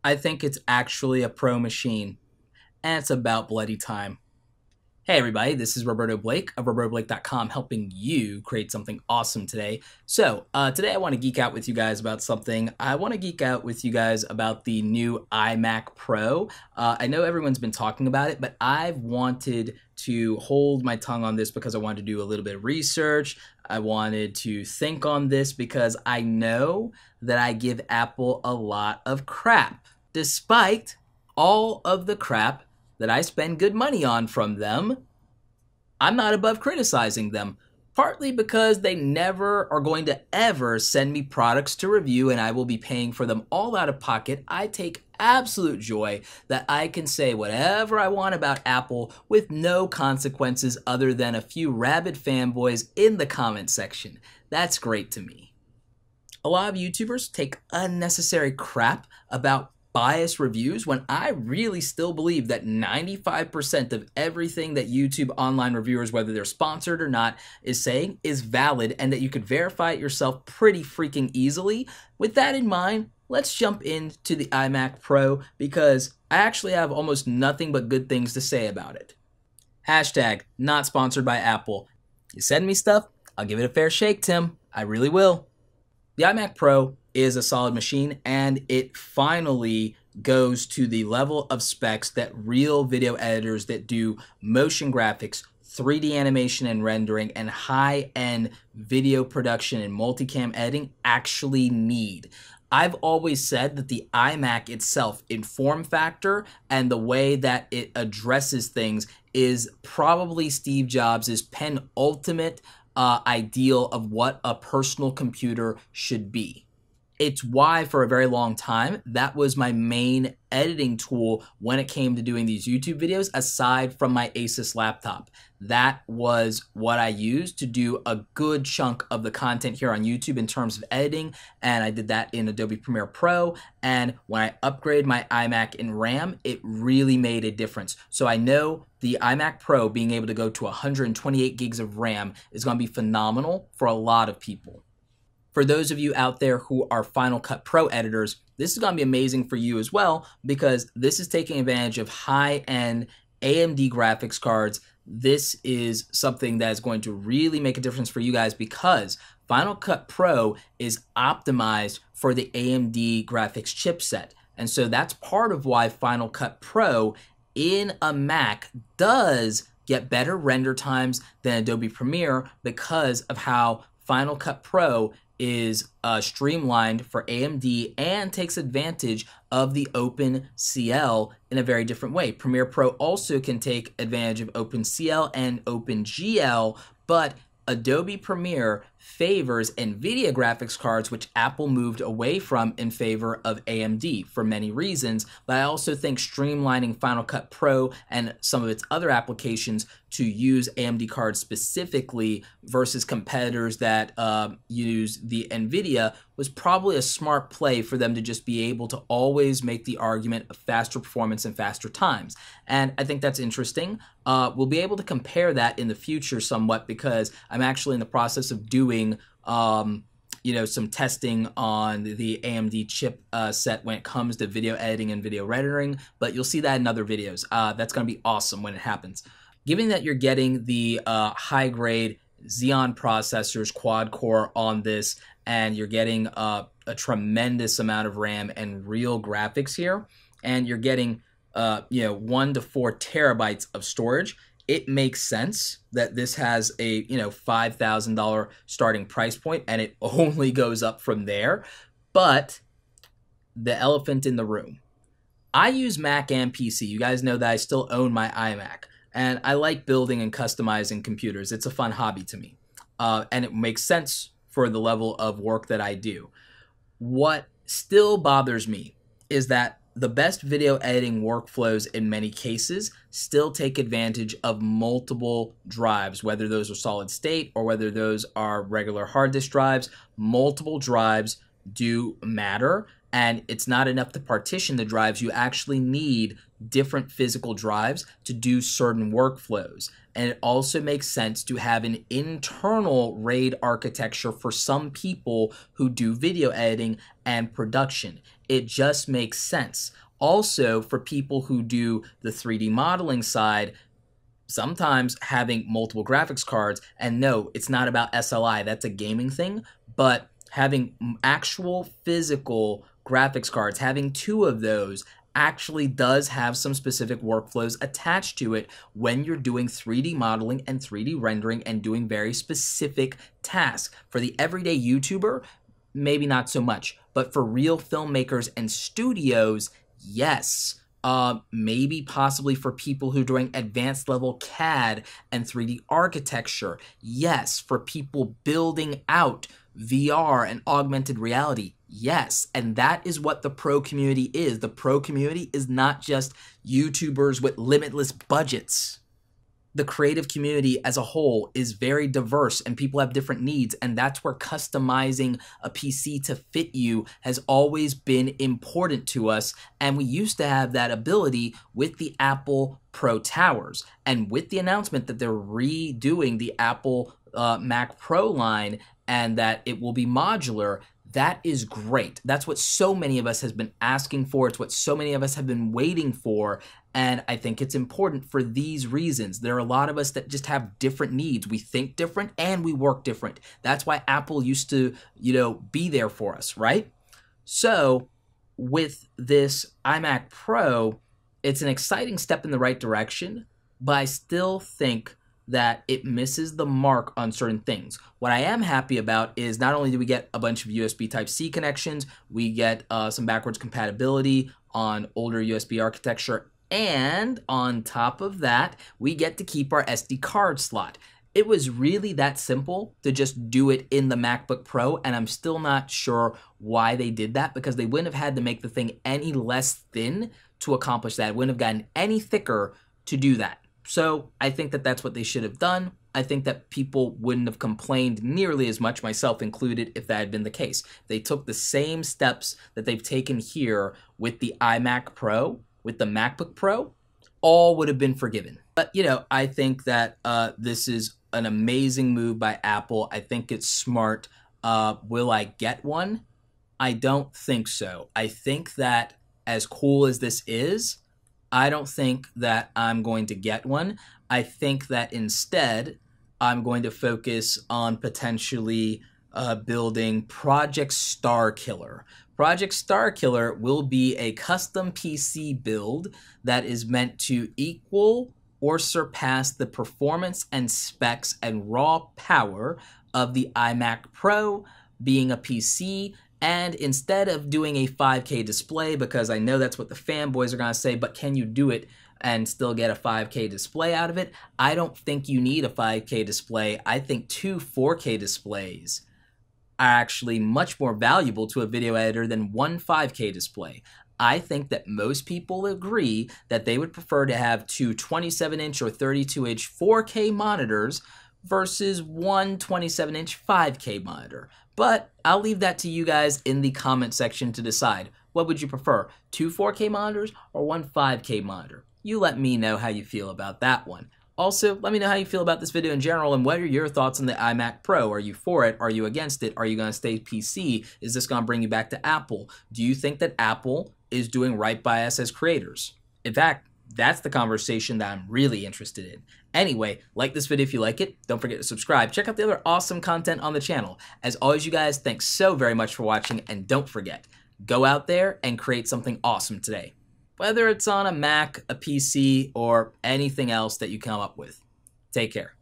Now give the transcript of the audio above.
I think it's actually a pro machine, and it's about bloody time. Hey everybody, this is Roberto Blake of RobertoBlake.com helping you create something awesome today. So today I want to geek out with you guys about something. I want to geek out with you guys about the new iMac Pro. I know everyone's been talking about it, but I've wanted to hold my tongue on this because I wanted to do a little bit of research. I wanted to think on this because I know that I give Apple a lot of crap, despite all of the crap that I spend good money on from them. I'm not above criticizing them, partly because they never are going to ever send me products to review and I will be paying for them all out of pocket. I take absolute joy that I can say whatever I want about Apple with no consequences other than a few rabid fanboys in the comment section. That's great to me. A lot of YouTubers take unnecessary crap about biased reviews when I really still believe that 95% of everything that YouTube online reviewers, whether they're sponsored or not, is saying is valid and that you could verify it yourself pretty freaking easily. With that in mind, let's jump into the iMac Pro because I actually have almost nothing but good things to say about it. Hashtag not sponsored by Apple. You send me stuff, I'll give it a fair shake, Tim. I really will. The iMac Pro is a solid machine, and it finally goes to the level of specs that real video editors that do motion graphics, 3D animation and rendering, and high-end video production and multicam editing actually need. I've always said that the iMac itself, in form factor and the way that it addresses things, is probably Steve Jobs' penultimate ideal of what a personal computer should be. It's why for a very long time that was my main editing tool when it came to doing these YouTube videos, aside from my Asus laptop. That was what I used to do a good chunk of the content here on YouTube in terms of editing, and I did that in Adobe Premiere Pro. And when I upgraded my iMac in RAM, it really made a difference. So I know the iMac Pro being able to go to 128 gigs of RAM is going to be phenomenal for a lot of people. For those of you out there who are Final Cut Pro editors, this is going to be amazing for you as well because this is taking advantage of high-end AMD graphics cards. This is something that is going to really make a difference for you guys because Final Cut Pro is optimized for the AMD graphics chipset. And so that's part of why Final Cut Pro in a Mac does get better render times than Adobe Premiere because of how Final Cut Pro is streamlined for AMD and takes advantage of the OpenCL in a very different way. Premiere Pro also can take advantage of OpenCL and OpenGL, but Adobe Premiere favors NVIDIA graphics cards, which Apple moved away from in favor of AMD for many reasons. But I also think streamlining Final Cut Pro and some of its other applications to use AMD cards specifically versus competitors that use the NVIDIA was probably a smart play for them to just be able to always make the argument of faster performance and faster times. And I think that's interesting. We'll be able to compare that in the future somewhat because I'm actually in the process of doing some testing on the AMD chip set when it comes to video editing and video rendering, but you'll see that in other videos. That's going to be awesome when it happens. Given that you're getting the high-grade Xeon processors, quad-core on this, and you're getting a tremendous amount of RAM and real graphics here, and you're getting 1 to 4 terabytes of storage, it makes sense that this has a $5,000 starting price point and it only goes up from there. But the elephant in the room. I use Mac and PC. You guys know that I still own my iMac. And I like building and customizing computers. It's a fun hobby to me. And it makes sense for the level of work that I do. What still bothers me is that the best video editing workflows in many cases still take advantage of multiple drives, whether those are solid state or whether those are regular hard disk drives. Multiple drives do matter, And it's not enough to partition the drives. You actually need different physical drives to do certain workflows. And it also makes sense to have an internal RAID architecture for some people who do video editing and production. It just makes sense. Also, for people who do the 3D modeling side, sometimes having multiple graphics cards, and no, it's not about SLI, that's a gaming thing, but having actual physical graphics cards, having 2 of those actually does have some specific workflows attached to it when you're doing 3D modeling and 3D rendering and doing very specific tasks. For the everyday YouTuber, maybe not so much, but for real filmmakers and studios, yes. Maybe possibly for people who are doing advanced level CAD and 3D architecture. Yes, for people building out VR and augmented reality. Yes, and that is what the pro community is. The pro community is not just YouTubers with limitless budgets. The creative community as a whole is very diverse and people have different needs, and that's where customizing a PC to fit you has always been important to us, and we used to have that ability with the Apple Pro Towers. And with the announcement that they're redoing the Apple Mac Pro line and that it will be modular, that is great. That's what so many of us has been asking for. It's what so many of us have been waiting for. And I think it's important for these reasons. There are a lot of us that just have different needs. We think different and we work different. That's why Apple used to, be there for us, right? So with this iMac Pro, it's an exciting step in the right direction, but I still think that it misses the mark on certain things. What I am happy about is not only do we get a bunch of USB Type-C connections, we get some backwards compatibility on older USB architecture, and on top of that, we get to keep our SD card slot. It was really that simple to just do it in the MacBook Pro, and I'm still not sure why they did that, because they wouldn't have had to make the thing any less thin to accomplish that. It wouldn't have gotten any thicker to do that. So I think that that's what they should have done. I think that people wouldn't have complained nearly as much, myself included, if that had been the case. They took the same steps that they've taken here with the iMac Pro, with the MacBook Pro, all would have been forgiven. But, I think that this is an amazing move by Apple. I think it's smart. Will I get one? I don't think so. I think that as cool as this is, I don't think that I'm going to get one. I think that instead, I'm going to focus on potentially building Project Starkiller. Project Starkiller will be a custom PC build that is meant to equal or surpass the performance and specs and raw power of the iMac Pro, being a PC. And instead of doing a 5K display, because I know that's what the fanboys are going to say, but can you do it and still get a 5K display out of it? I don't think you need a 5K display. I think 2 4K displays are actually much more valuable to a video editor than 1 5K display. I think that most people agree that they would prefer to have 2 27-inch or 32-inch 4K monitors versus 1 27-inch 5K monitor. But I'll leave that to you guys in the comment section to decide. What would you prefer, 2 4K monitors or 1 5K monitor? You let me know how you feel about that one. Also, let me know how you feel about this video in general, and what are your thoughts on the iMac Pro? Are you for it? Are you against it? Are you going to stay PC? Is this going to bring you back to Apple? Do you think that Apple is doing right by us as creators? In fact, that's the conversation that I'm really interested in. Anyway, like this video if you like it. Don't forget to subscribe. Check out the other awesome content on the channel. As always, you guys, thanks so very much for watching, and don't forget, go out there and create something awesome today. Whether it's on a Mac, a PC, or anything else that you come up with. Take care.